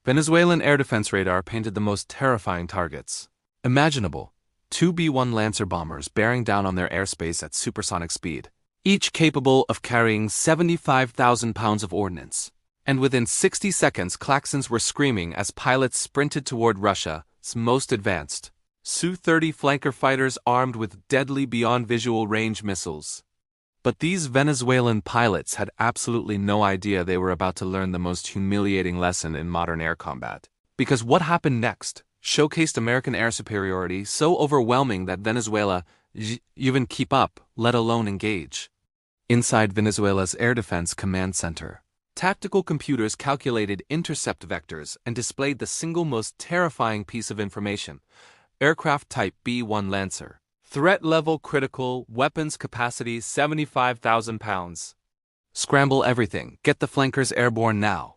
Venezuelan air defense radar painted the most terrifying targets imaginable. Two B-1 Lancer bombers bearing down on their airspace at supersonic speed, each capable of carrying 75,000 pounds of ordnance. And within 60 seconds, klaxons were screaming as pilots sprinted toward Russia's most advanced Su-30 flanker fighters armed with deadly beyond visual range missiles. But these Venezuelan pilots had absolutely no idea they were about to learn the most humiliating lesson in modern air combat. Because what happened next showcased American air superiority so overwhelming that Venezuela even keep up, let alone engage. Inside Venezuela's Air Defense Command Center, tactical computers calculated intercept vectors and displayed the single most terrifying piece of information: aircraft type B-1 Lancer. Threat level critical, weapons capacity 75,000 pounds. Scramble everything, get the flankers airborne now.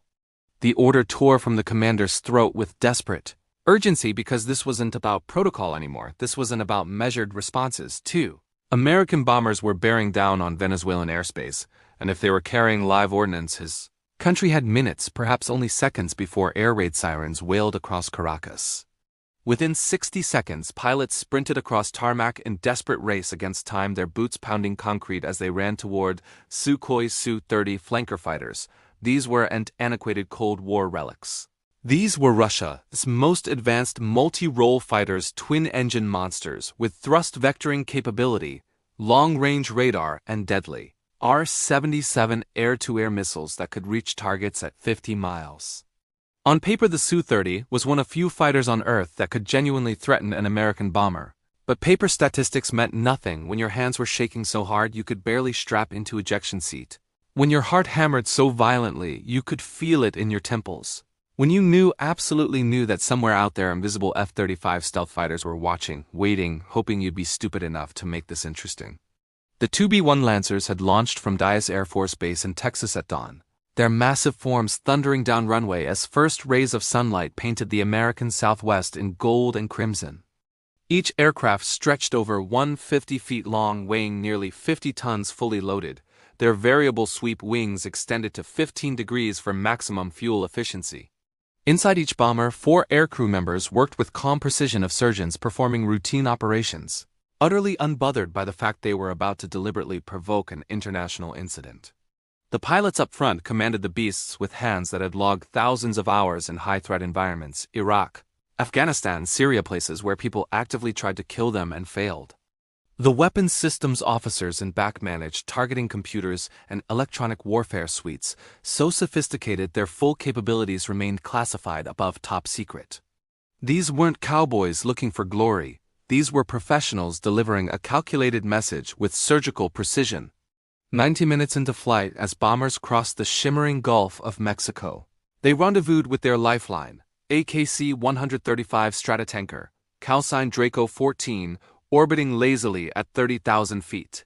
The order tore from the commander's throat with desperate urgency because this wasn't about protocol anymore, this wasn't about measured responses, too. American bombers were bearing down on Venezuelan airspace, and if they were carrying live ordnance, his country had minutes, perhaps only seconds, before air raid sirens wailed across Caracas. Within 60 seconds, pilots sprinted across tarmac in desperate race against time, their boots pounding concrete as they ran toward Sukhoi Su-30 flanker fighters. These were antiquated Cold War relics. These were Russia's most advanced multi-role fighters, twin-engine monsters with thrust vectoring capability, long-range radar, and deadly R-77 air-to-air missiles that could reach targets at 50 miles. On paper, the Su-30 was one of few fighters on Earth that could genuinely threaten an American bomber. But paper statistics meant nothing when your hands were shaking so hard you could barely strap into ejection seat. When your heart hammered so violently you could feel it in your temples. When you absolutely knew that somewhere out there invisible F-35 stealth fighters were watching, waiting, hoping you'd be stupid enough to make this interesting. The two B-1 Lancers had launched from Dyess Air Force Base in Texas at dawn, their massive forms thundering down runway as first rays of sunlight painted the American Southwest in gold and crimson. Each aircraft stretched over 150 feet long, weighing nearly 50 tons fully loaded. Their variable sweep wings extended to 15 degrees for maximum fuel efficiency. Inside each bomber, 4 aircrew members worked with calm precision of surgeons performing routine operations, utterly unbothered by the fact they were about to deliberately provoke an international incident. The pilots up front commanded the beasts with hands that had logged thousands of hours in high-threat environments: Iraq, Afghanistan, Syria, places where people actively tried to kill them and failed. The weapons systems officers in back managed targeting computers and electronic warfare suites, so sophisticated their full capabilities remained classified above top secret. These weren't cowboys looking for glory, these were professionals delivering a calculated message with surgical precision. 90 minutes into flight, as bombers crossed the shimmering Gulf of Mexico, they rendezvoused with their lifeline, AKC-135 Stratotanker, callsign Draco 14, orbiting lazily at 30,000 feet.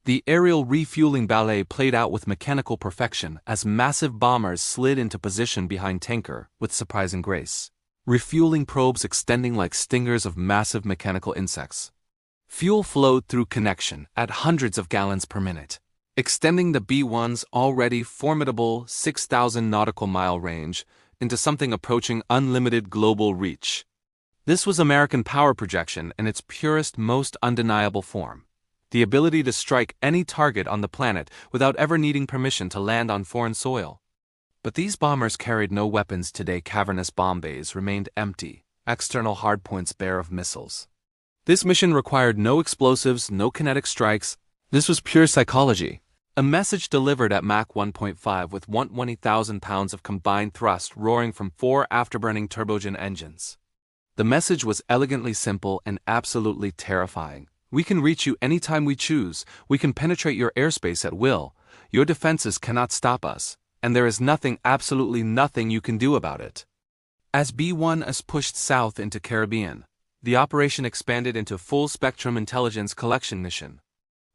The aerial refueling ballet played out with mechanical perfection as massive bombers slid into position behind tanker with surprising grace, refueling probes extending like stingers of massive mechanical insects. Fuel flowed through connection at hundreds of gallons per minute, extending the B-1's already formidable 6,000 nautical mile range into something approaching unlimited global reach. This was American power projection in its purest, most undeniable form: the ability to strike any target on the planet without ever needing permission to land on foreign soil. But these bombers carried no weapons today. Cavernous bomb bays remained empty, external hardpoints bare of missiles. This mission required no explosives, no kinetic strikes. This was pure psychology. A message delivered at Mach 1.5 with 120,000 pounds of combined thrust roaring from 4 afterburning turbogen engines. The message was elegantly simple and absolutely terrifying. We can reach you anytime we choose. We can penetrate your airspace at will. Your defenses cannot stop us, and there is nothing, absolutely nothing you can do about it. As B-1 is pushed south into Caribbean, the operation expanded into full-spectrum intelligence collection mission.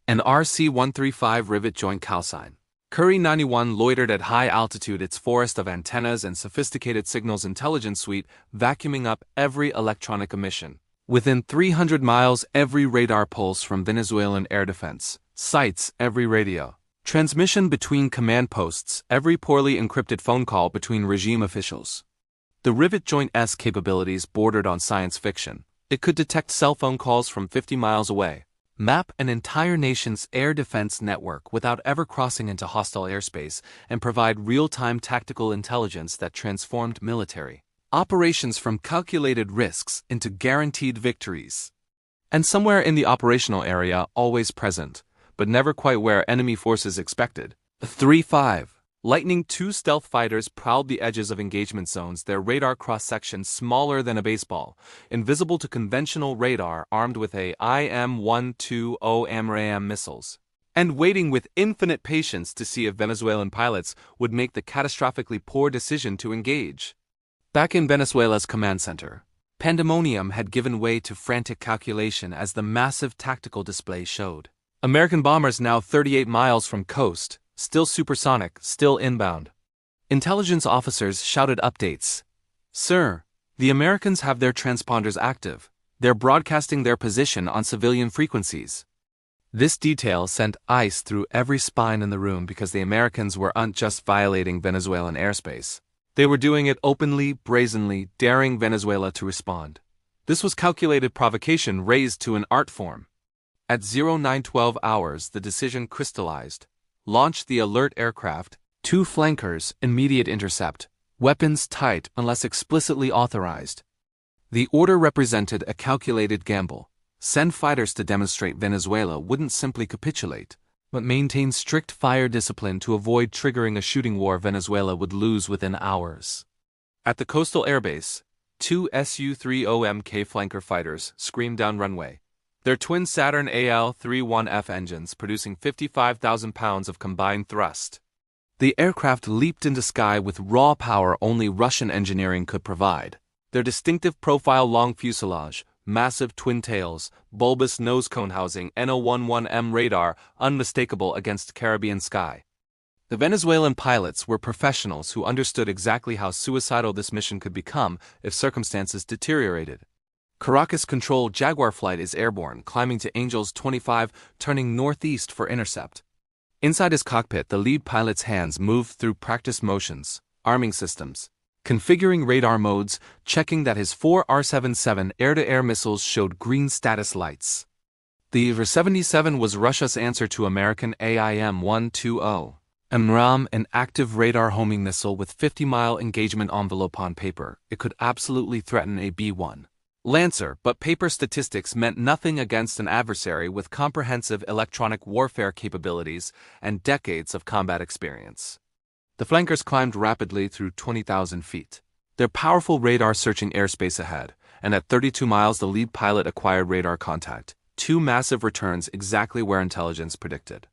An RC-135 Rivet Joint callsign, Curry 91 loitered at high altitude, its forest of antennas and sophisticated signals intelligence suite vacuuming up every electronic emission. Within 300 miles, every radar pulse from Venezuelan air defense, sights, every radio transmission between command posts, every poorly encrypted phone call between regime officials. The Rivet Joint's capabilities bordered on science fiction. It could detect cell phone calls from 50 miles away, map an entire nation's air defense network without ever crossing into hostile airspace, and provide real-time tactical intelligence that transformed military operations from calculated risks into guaranteed victories. And somewhere in the operational area, always present, but never quite where enemy forces expected. 3-5. Lightning II stealth fighters prowled the edges of engagement zones, their radar cross-section smaller than a baseball, invisible to conventional radar, armed with a IM-120 AMRAAM missiles, and waiting with infinite patience to see if Venezuelan pilots would make the catastrophically poor decision to engage. Back in Venezuela's command center, pandemonium had given way to frantic calculation as the massive tactical display showed. American bombers now 38 miles from coast, still supersonic, still inbound. Intelligence officers shouted updates. "Sir, the Americans have their transponders active. They're broadcasting their position on civilian frequencies." This detail sent ice through every spine in the room because the Americans weren't just violating Venezuelan airspace. They were doing it openly, brazenly, daring Venezuela to respond. This was calculated provocation raised to an art form. At 0912 hours, the decision crystallized. Launch the alert aircraft, 2 flankers, immediate intercept, weapons tight unless explicitly authorized. The order represented a calculated gamble. Send fighters to demonstrate Venezuela wouldn't simply capitulate, but maintain strict fire discipline to avoid triggering a shooting war Venezuela would lose within hours. At the coastal airbase, 2 Su-30MK flanker fighters screamed down runway, their twin Saturn AL-31F engines producing 55,000 pounds of combined thrust. The aircraft leaped into sky with raw power only Russian engineering could provide. Their distinctive profile long fuselage, massive twin tails, bulbous nose cone housing, NO-11M radar, unmistakable against Caribbean sky. The Venezuelan pilots were professionals who understood exactly how suicidal this mission could become if circumstances deteriorated. Caracas-controlled Jaguar flight is airborne, climbing to Angels 25, turning northeast for intercept. Inside his cockpit, the lead pilot's hands moved through practice motions, arming systems, configuring radar modes, checking that his 4 R-77 air-to-air missiles showed green status lights. The R-77 was Russia's answer to American AIM-120. AMRAAM, an active radar homing missile with 50-mile engagement envelope on paper, it could absolutely threaten a B-1 Lancer, but paper statistics meant nothing against an adversary with comprehensive electronic warfare capabilities and decades of combat experience. The flankers climbed rapidly through 20,000 feet, their powerful radar searching airspace ahead, and at 32 miles the lead pilot acquired radar contact, 2 massive returns exactly where intelligence predicted.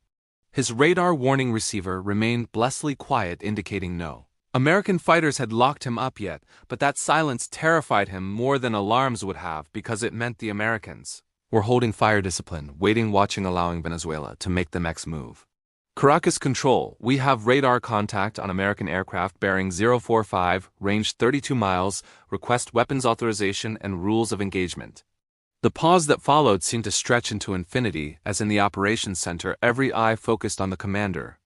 His radar warning receiver remained blessedly quiet, indicating no American fighters had locked him up yet, but that silence terrified him more than alarms would have because it meant the Americans were holding fire discipline, waiting, watching, allowing Venezuela to make the next move. Caracas Control, we have radar contact on American aircraft bearing 045, range 32 miles, request weapons authorization and rules of engagement. The pause that followed seemed to stretch into infinity as in the operations center every eye focused on the commander.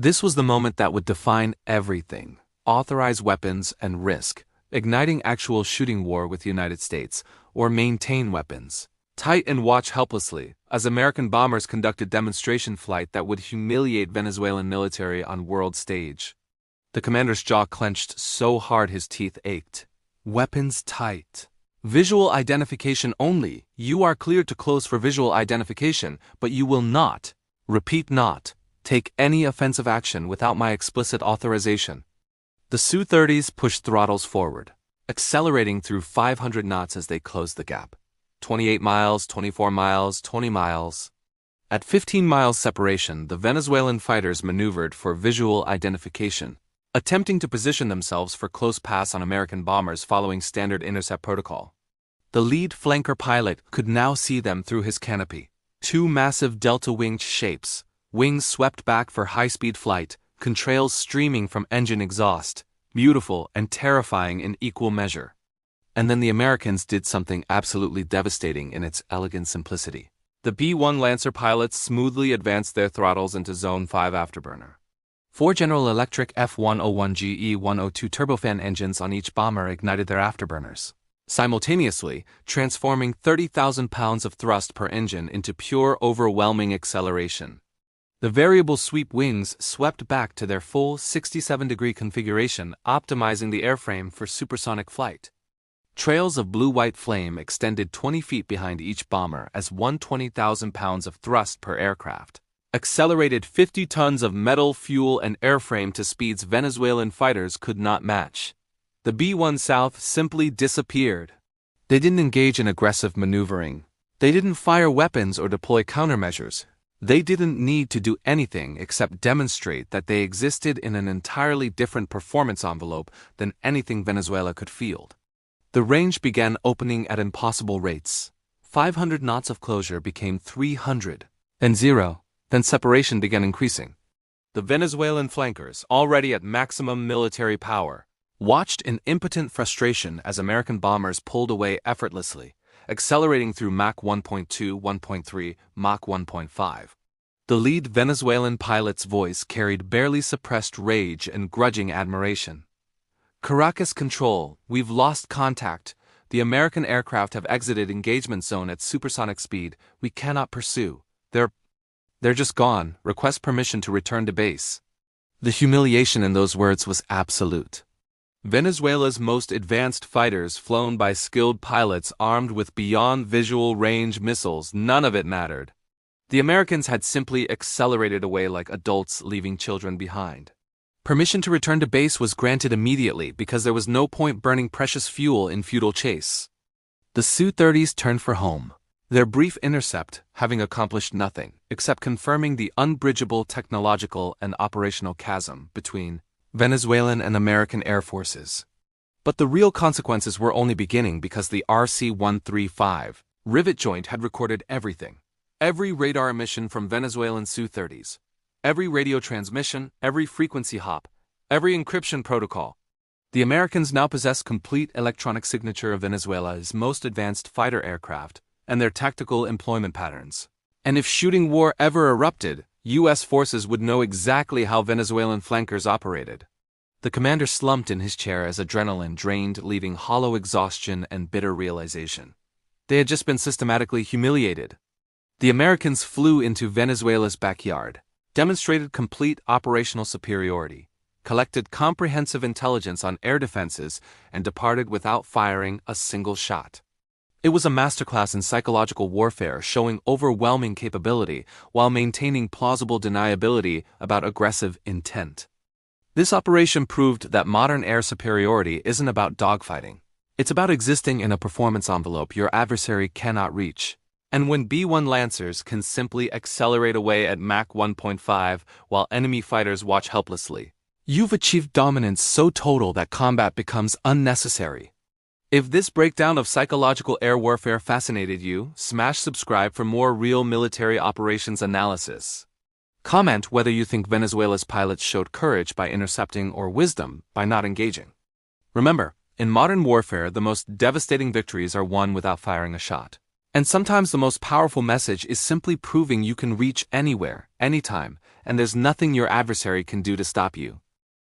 This was the moment that would define everything, authorize weapons and risk, igniting actual shooting war with the United States, or maintain weapons. Tight and watch helplessly, as American bombers conducted demonstration flight that would humiliate Venezuelan military on world stage. The commander's jaw clenched so hard his teeth ached. Weapons tight. Visual identification only. You are cleared to close for visual identification, but you will not, repeat not, take any offensive action without my explicit authorization. The Su-30s pushed throttles forward, accelerating through 500 knots as they closed the gap. 28 miles, 24 miles, 20 miles. At 15 miles separation, the Venezuelan fighters maneuvered for visual identification, attempting to position themselves for close pass on American bombers following standard intercept protocol. The lead flanker pilot could now see them through his canopy. 2 massive delta-winged shapes, wings swept back for high-speed flight, contrails streaming from engine exhaust, beautiful and terrifying in equal measure. And then the Americans did something absolutely devastating in its elegant simplicity. The B-1 Lancer pilots smoothly advanced their throttles into Zone 5 afterburner. 4 General Electric F101GE102 turbofan engines on each bomber ignited their afterburners, simultaneously transforming 30,000 pounds of thrust per engine into pure overwhelming acceleration. The variable sweep wings swept back to their full 67-degree configuration, optimizing the airframe for supersonic flight. Trails of blue-white flame extended 20 feet behind each bomber as 120,000 pounds of thrust per aircraft accelerated 50 tons of metal, fuel, and airframe to speeds Venezuelan fighters could not match. The B-1 South simply disappeared. They didn't engage in aggressive maneuvering. They didn't fire weapons or deploy countermeasures. They didn't need to do anything except demonstrate that they existed in an entirely different performance envelope than anything Venezuela could field. The range began opening at impossible rates. 500 knots of closure became 300, then 0, then separation began increasing. The Venezuelan flankers, already at maximum military power, watched in impotent frustration as American bombers pulled away effortlessly, accelerating through Mach 1.2, 1.3, Mach 1.5. The lead Venezuelan pilot's voice carried barely suppressed rage and grudging admiration. "Caracas Control, we've lost contact. The American aircraft have exited engagement zone at supersonic speed. We cannot pursue. They're just gone. Request permission to return to base." The humiliation in those words was absolute. Venezuela's most advanced fighters, flown by skilled pilots armed with beyond visual range missiles, none of it mattered. The Americans had simply accelerated away like adults leaving children behind. Permission to return to base was granted immediately because there was no point burning precious fuel in futile chase. The Su-30s turned for home, their brief intercept having accomplished nothing except confirming the unbridgeable technological and operational chasm between Venezuelan and American air forces. But the real consequences were only beginning because the RC-135 Rivet Joint had recorded everything. Every radar emission from Venezuelan Su-30s, every radio transmission, every frequency hop, every encryption protocol. The Americans now possessed complete electronic signature of Venezuela's most advanced fighter aircraft and their tactical employment patterns. And if shooting war ever erupted, U.S. forces would know exactly how Venezuelan flankers operated. The commander slumped in his chair as adrenaline drained, leaving hollow exhaustion and bitter realization. They had just been systematically humiliated. The Americans flew into Venezuela's backyard, demonstrated complete operational superiority, collected comprehensive intelligence on air defenses, and departed without firing a single shot. It was a masterclass in psychological warfare, showing overwhelming capability while maintaining plausible deniability about aggressive intent. This operation proved that modern air superiority isn't about dogfighting. It's about existing in a performance envelope your adversary cannot reach. And when B-1 Lancers can simply accelerate away at Mach 1.5 while enemy fighters watch helplessly, you've achieved dominance so total that combat becomes unnecessary. If this breakdown of psychological air warfare fascinated you, smash subscribe for more real military operations analysis. Comment whether you think Venezuela's pilots showed courage by intercepting or wisdom by not engaging. Remember, in modern warfare, the most devastating victories are won without firing a shot. And sometimes the most powerful message is simply proving you can reach anywhere, anytime, and there's nothing your adversary can do to stop you.